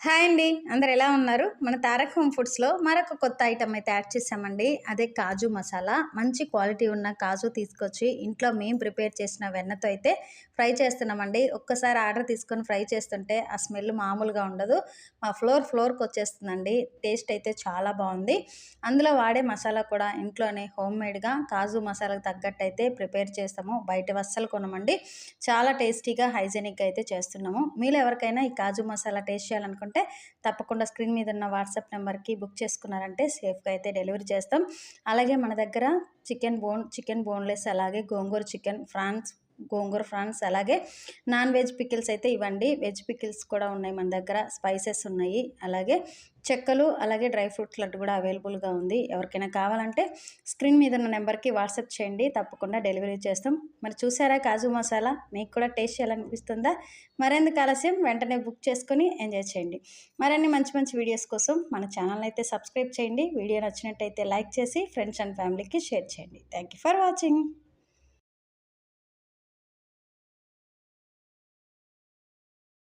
Hi అండి. అందరు ఎలా ఉన్నారు? మన తారక్ హోమ్ ఫుడ్స్‌లో మరొక కొత్త ఐటెమ్ అయితే యాడ్ చేశామండి. అదే కాజు మసాలా. మంచి క్వాలిటీ ఉన్న కాజు తీసుకొచ్చి ఇంట్లో మేము ప్రిపేర్ చేసిన వెన్నతో అయితే ఫ్రై చేస్తున్నామండి. ఒక్కసారి ఆర్డర్ తీసుకొని ఫ్రై చేస్తుంటే ఆ స్మెల్ మామూలుగా ఉండదు. మా ఫ్లోర్‌కొచ్చేస్తుందండి. టేస్ట్ అయితే చాలా బావుంది. అందులో వాడే మసాలా కూడా ఇంట్లోనే హోమ్‌మేడ్‌గా కాజు మసాలాకు తగ్గట్టయితే ప్రిపేర్ చేస్తాము. బయటవి అస్సలు కొనమండి. చాలా టేస్టీగా, హైజీనిక్‌గా అయితే చేస్తున్నాము. మీలో ఎవరికైనా ఈ కాజు మసాలా టేస్ట్ చేయాలనుకుంటే తప్పకుండా స్క్రీన్ మీద ఉన్న వాట్సాప్ నెంబర్‌కి బుక్ చేసుకున్నారంటే సేఫ్‌గా అయితే డెలివరీ చేస్తాం. అలాగే మన దగ్గర చికెన్ బోన్‌లెస్, అలాగే గోంగూర ఫ్రాన్స్, అలాగే నాన్ వెజ్ పికిల్స్ అయితే ఇవ్వండి. వెజ్ పికిల్స్ కూడా ఉన్నాయి మన దగ్గర. స్పైసెస్ ఉన్నాయి. అలాగే చెక్కలు, అలాగే డ్రై ఫ్రూట్స్ లడ్డు కూడా అవైలబుల్‌గా ఉంది. ఎవరికైనా కావాలంటే స్క్రీన్ మీద ఉన్న నెంబర్‌కి వాట్సాప్ చేయండి. తప్పకుండా డెలివరీ చేస్తాం. మరి చూసారా కాజు మసాలా? మీకు కూడా టేస్ట్ చేయాలనిపిస్తుందా? మరెందుకు ఆలస్యం, వెంటనే బుక్ చేసుకొని ఎంజాయ్ చేయండి. మరిన్ని మంచి మంచి వీడియోస్ కోసం మన ఛానల్‌ని అయితే సబ్స్క్రైబ్ చేయండి. వీడియో నచ్చినట్టయితే లైక్ చేసి ఫ్రెండ్స్ అండ్ ఫ్యామిలీకి షేర్ చేయండి. Thank you for watching.